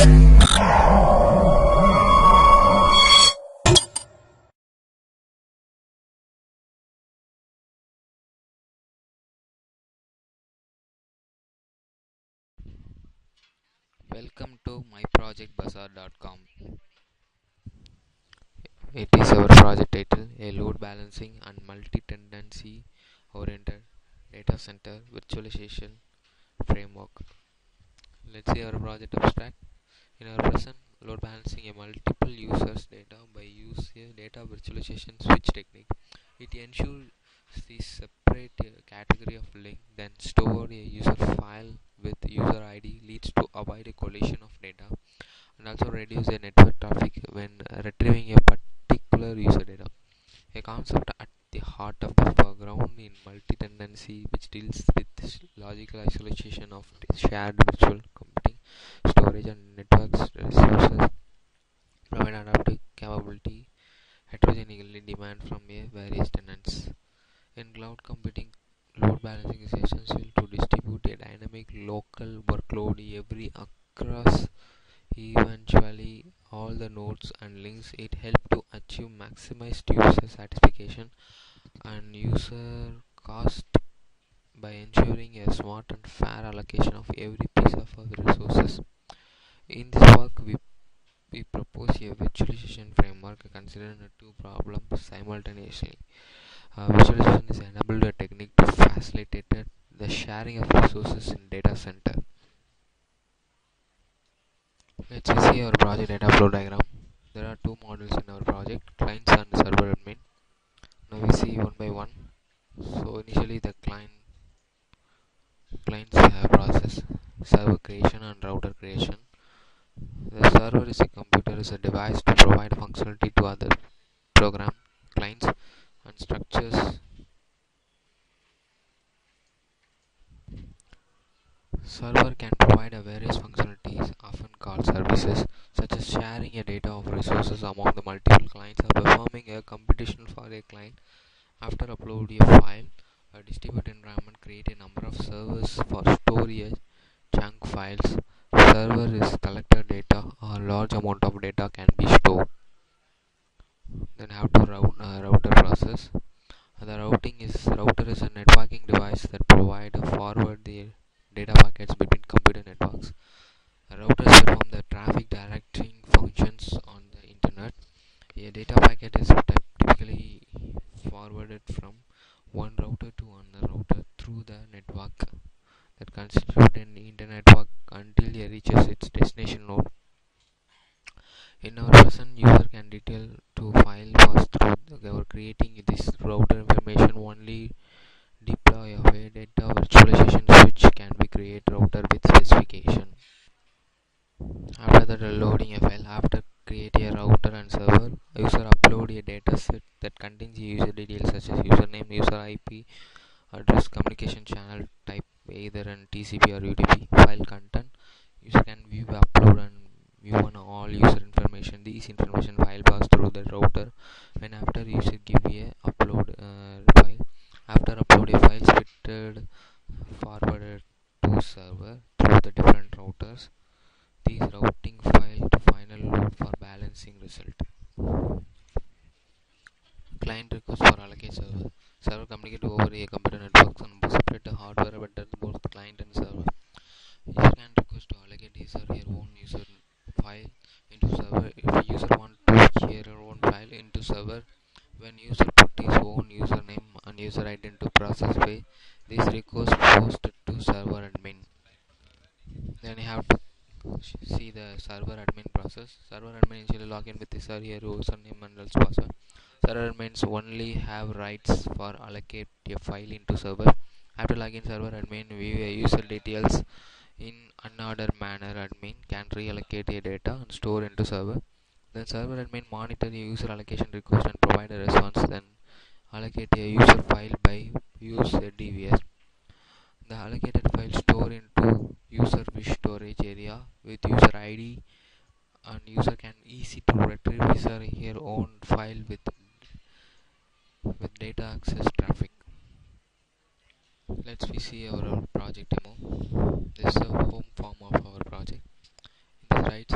Welcome to myprojectbazaar.com. It is our project title, a load balancing and multi-tenancy oriented data center virtualization framework. Let's see our project abstract. In our present, load balancing a multiple users data by use a data virtualization switch technique. It ensures the separate category of link, then store a user file with user ID, leads to avoid a collision of data, and also reduce the network traffic when retrieving a particular user data. A concept at the heart of the foreground in multi-tenancy, which deals with logical isolation of shared virtual computing, storage, and networks resources, provide adaptive capability heterogeneously demand from a various tenants. In cloud computing, load balancing is essential to distribute a dynamic local workload every across eventually all the nodes and links. It helps to achieve maximized user satisfaction and user cost by ensuring a smart and fair allocation of every piece of our resources. In this work, we propose a virtualization framework considering two problems simultaneously. Virtualization is enabled a technique to facilitate the sharing of resources in data center. Let's see our project data flow diagram. There are two modules in our project, clients and server admin. Now we see one by one. So initially the clients have process, server creation and router creation. The server is a computer, is a device to provide functionality to other program clients and structures. Server can provide a various functionalities, often called services, such as sharing a data of resources among the multiple clients or performing a computation for a client. After upload a file, a distributed environment create a number of servers for storage chunk files. Server is collected data or large amount of data can be stored. Then have to router process. The router is a networking device that provide forward the data packets between computer networks. Routers perform the traffic directing functions on the internet. A data packet is typically forwarded from one router to another router through the network that constitute an internet network until it reaches its destination node. In our present, user can detail to file pass through our creating this router information only deploy of a data virtualization switch can be create router with specification. After that, loading a file. After create a router and server, user upload a data set that contains user details such as username, user IP, address, communication channel type either in TCP or UDP. File content. User can view, upload and view on all user information. These information file pass through the router when after user give a upload file. After upload a file splitted forwarded to server through the different routers. These routing file to final load for balancing result. Client request for allocate server. Server communicate over a computer networks and separate the hardware better both client and server. User can request to allocate his or her own user file into server. If user want to share her own file into server, when user put his own username and user ID into process way, this request posted to server admin. Then you have to see the server admin process. Server admin initially log in with his or her username and else password. Server admins only have rights for allocate a file into server. After login, server admin view a user details in unordered manner. Admin can reallocate a data and store into server. Then server admin monitor a user allocation request and provide a response. Then allocate a user file by use a DVS. The allocated file store into user wish storage area with user ID and user can easy to retrieve his or her own file with data access traffic. Let's see our project demo. This is the home form of our project. In the right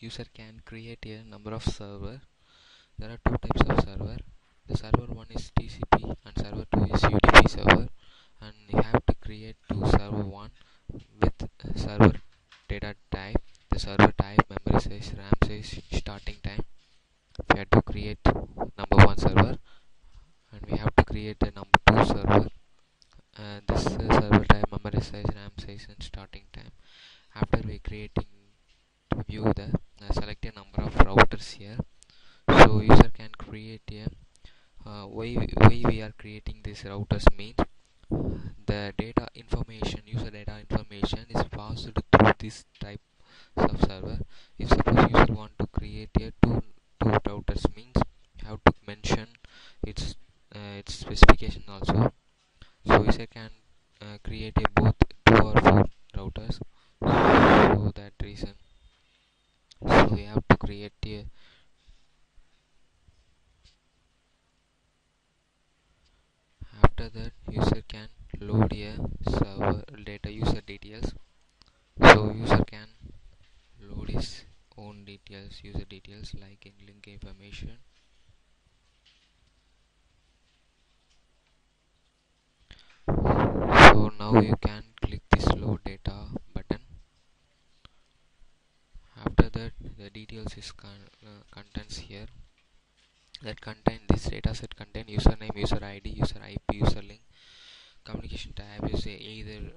user can create a number of server. There are two types of server. The server one is TCP and server 2 is UDP server, and you have to create two server one with server data type, the server type, memory size, RAM size, starting time. We have to create number one server, and we have to create a number two server. This server type, memory size, RAM size, and starting time. After we creating to view the select a number of routers here. So user can create a why we are creating these routers means the data information, user data information is passed through this type of server. If suppose user want to create a two routers means you have to mention its specification also. So user can create a both 2 or 4 routers. So that reason, so we have to create a after that user can load a server data user details. So user can load his own details, user details like in link information. So now you can click this load data button. After that the details is contents here that contain this data set contain username, user ID, user IP, user link. Communication tab is either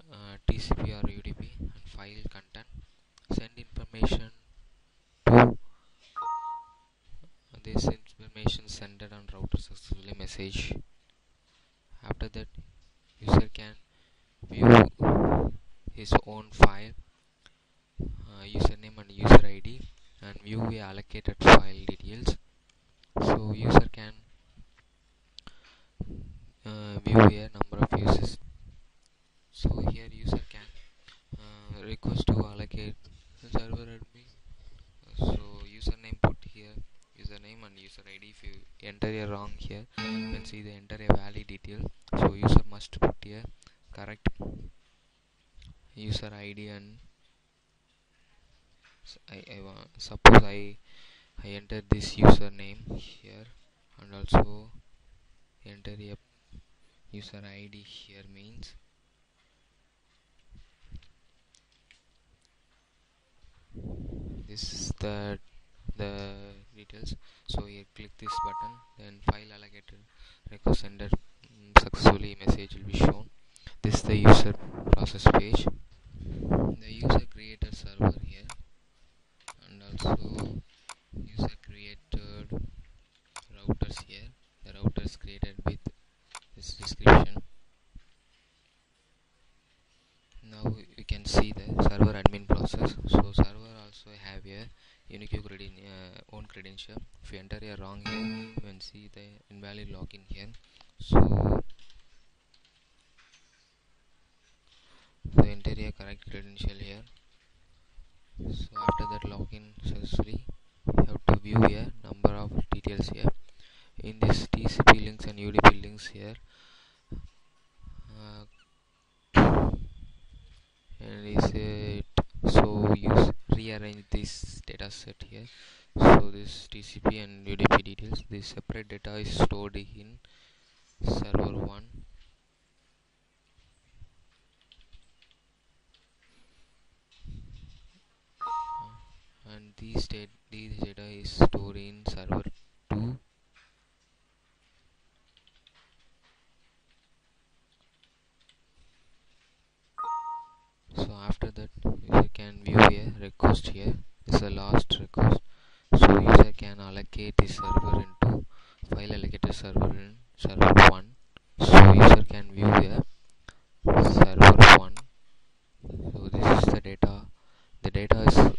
TCP or UDP, and file content. Send information to this information sender on router successfully message. After that user can view his own file, username and user ID, and view a allocated file details. So user can view a number of users. So here user can request to allocate server admin. So username put here username and user ID. If you enter a wrong here, you can see they enter a valid detail. So user must put here correct user ID, and suppose I enter this username here and also enter a user ID here means this is the details. So here click this button, then file allocated request sender successfully message will be shown. This is the user process page. The user created server here, and also user created routers here. The routers created with this description. Now you can see the server admin process. So server also have a unique own credential. If you enter a wrong here, you can see the invalid login here. So enter a correct credential here. So after that login successfully, you have to view a number of details here. In this TCP links and UDP links here, and is it so use rearrange this data set here. So this TCP and UDP details, this separate data is stored in server 1, and these data is stored in server 2. So after that user can view a request here. This is the last request. So user can allocate the server into file allocator server in server 1. So user can view a server 1. So this is the data. The data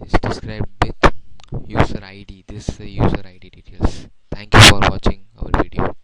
is described with user ID. This is the user ID details. Thank you for watching our video.